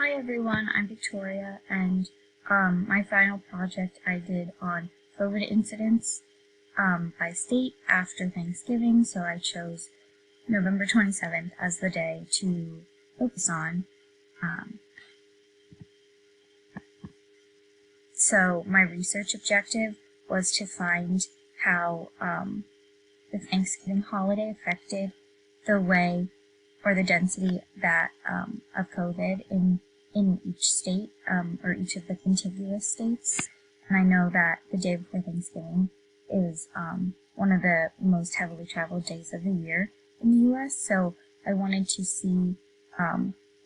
Hi everyone, I'm Victoria, and my final project I did on COVID incidents by state after Thanksgiving, so I chose November 27th as the day to focus on. So my research objective was to find how the Thanksgiving holiday affected the way or the density that of COVID in each state or each of the contiguous states. And I know that the day before Thanksgiving is one of the most heavily traveled days of the year in the U.S., so I wanted to see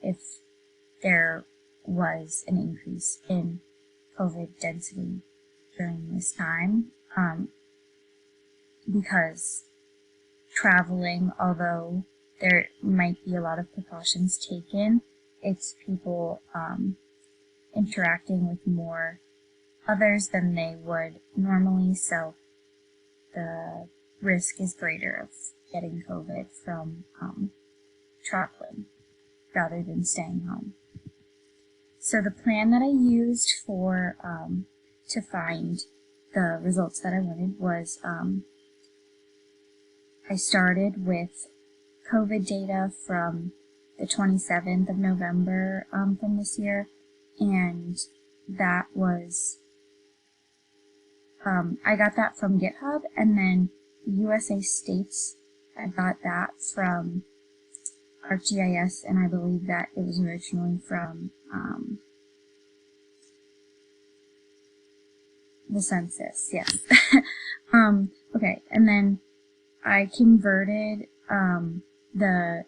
if there was an increase in COVID density during this time, because traveling, although there might be a lot of precautions taken, it's people interacting with more others than they would normally, so the risk is greater of getting COVID from traveling rather than staying home. So the plan that I used for to find the results that I wanted was I started with COVID data from the 27th of November from this year, and that was, I got that from GitHub, and then the USA states, I got that from GIS, and I believe that it was originally from the census, yes. Okay, and then I converted the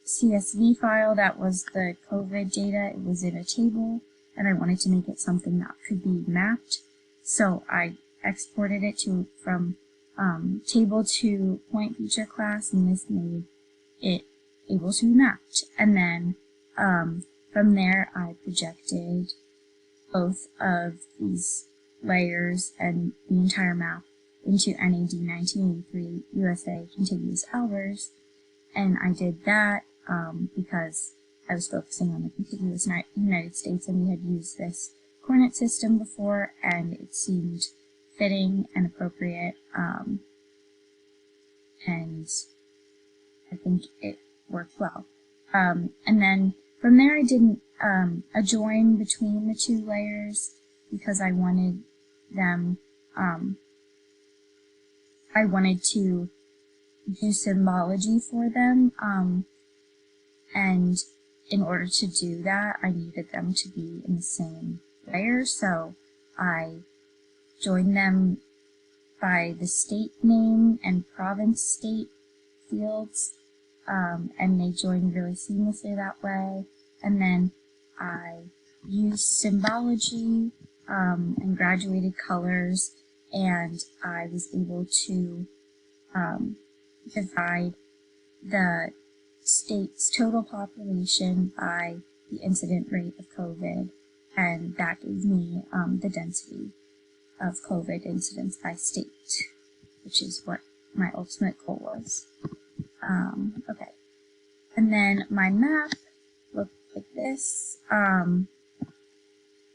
CSV file that was the COVID data. It was in a table, and I wanted to make it something that could be mapped. So I exported it from table to point feature class, and this made it able to be mapped. And then from there, I projected both of these layers and the entire map into NAD 1983 USA contiguous hours, and I did that because I was focusing on the contiguous United States, and we had used this coordinate system before, and it seemed fitting and appropriate, and I think it worked well. And then from there I did a join between the two layers because I wanted them, I wanted to do symbology for them, and in order to do that, I needed them to be in the same layer, so I joined them by the state name and province state fields, and they joined really seamlessly that way. And then I used symbology and graduated colors, and I was able to divide the state's total population by the incident rate of COVID, and that gave me the density of COVID incidents by state, which is what my ultimate goal was. Okay, and then my map looked like this.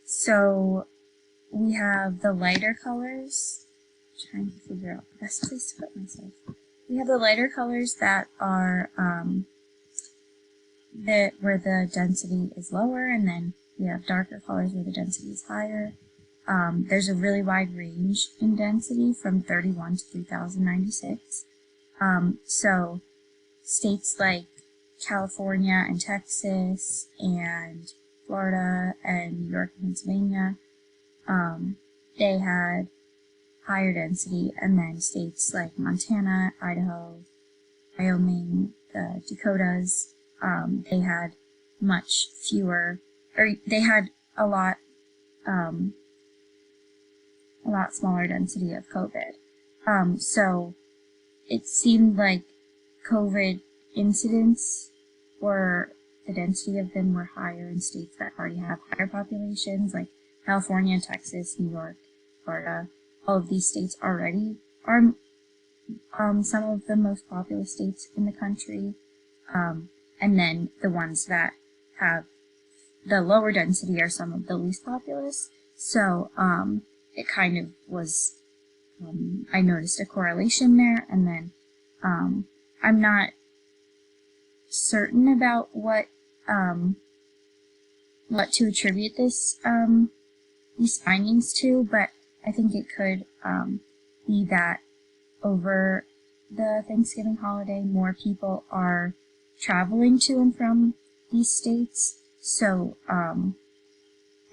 So we have the lighter colors. I'm trying to figure out the best place to put myself. We have the lighter colors that are where the density is lower, and then we have darker colors where the density is higher. There's a really wide range in density from 31 to 3,096. So states like California and Texas and Florida and New York and Pennsylvania, they had higher density, and then states like Montana, Idaho, Wyoming, the Dakotas, they had much fewer, or they had a lot smaller density of COVID. So it seemed like COVID incidents the density of them were higher in states that already have higher populations, like California, Texas, New York, Florida. All of these states already are some of the most populous states in the country, and then the ones that have the lower density are some of the least populous. So it kind of was, I noticed a correlation there, and then I'm not certain about what to attribute these findings to, but I think it could be that over the Thanksgiving holiday, more people are traveling to and from these states, so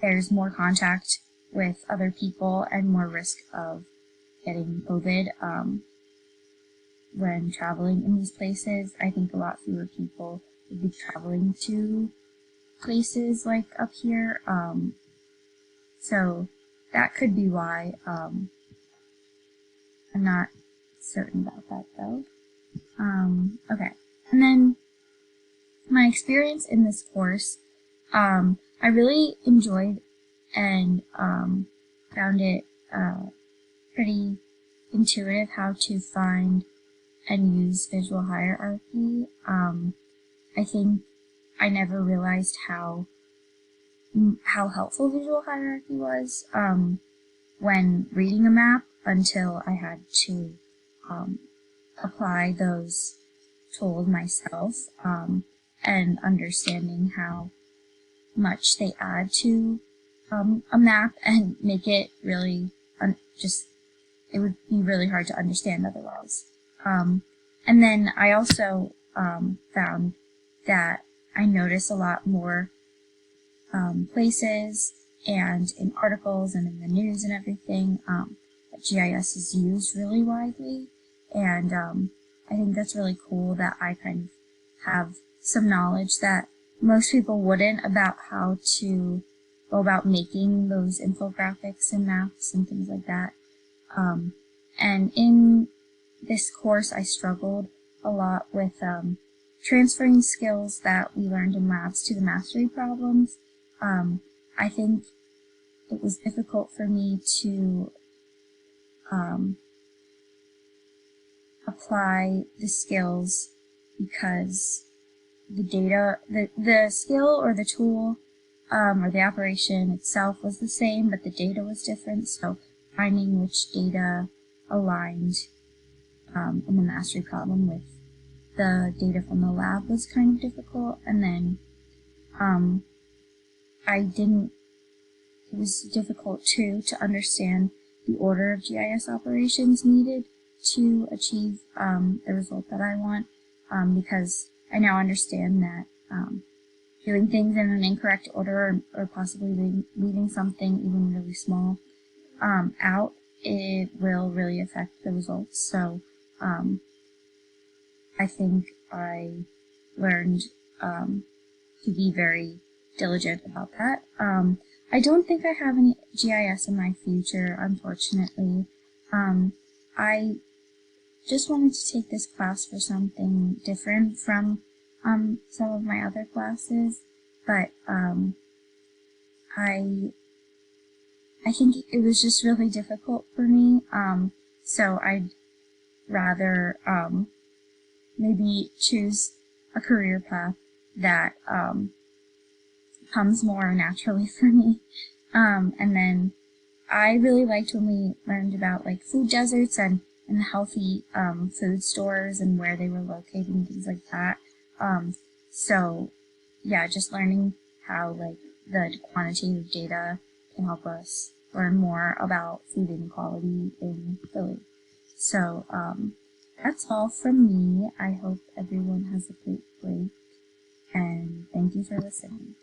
there's more contact with other people and more risk of getting COVID when traveling in these places. I think a lot fewer people would be traveling to places like up here, so that could be why. I'm not certain about that though. Okay, and then my experience in this course, I really enjoyed and found it pretty intuitive how to find and use visual hierarchy. I think I never realized how helpful visual hierarchy was when reading a map until I had to apply those tools myself, and understanding how much they add to a map and make it really it would be really hard to understand otherwise. And then I also found that I notice a lot more places and in articles and in the news and everything that GIS is used really widely, and I think that's really cool that I kind of have some knowledge that most people wouldn't about how to go about making those infographics and maps and things like that. And in this course, I struggled a lot with transferring skills that we learned in labs to the mastery problems. I think it was difficult for me to apply the skills because the skill or the tool or the operation itself was the same, but the data was different. So finding which data aligned in the mastery problem with the data from the lab was kind of difficult. And then it was difficult too to understand the order of GIS operations needed to achieve the result that I want, because I now understand that doing things in an incorrect order or possibly leaving something even really small out, it will really affect the results. So I think I learned to be very diligent about that. I don't think I have any GIS in my future, unfortunately. I just wanted to take this class for something different from some of my other classes, but I think it was just really difficult for me, so I'd rather maybe choose a career path that comes more naturally for me. And then I really liked when we learned about like food deserts and the healthy food stores and where they were located and things like that. So yeah, just learning how like the quantitative data can help us learn more about food inequality in Philly. So that's all from me. I hope everyone has a great break, and thank you for listening.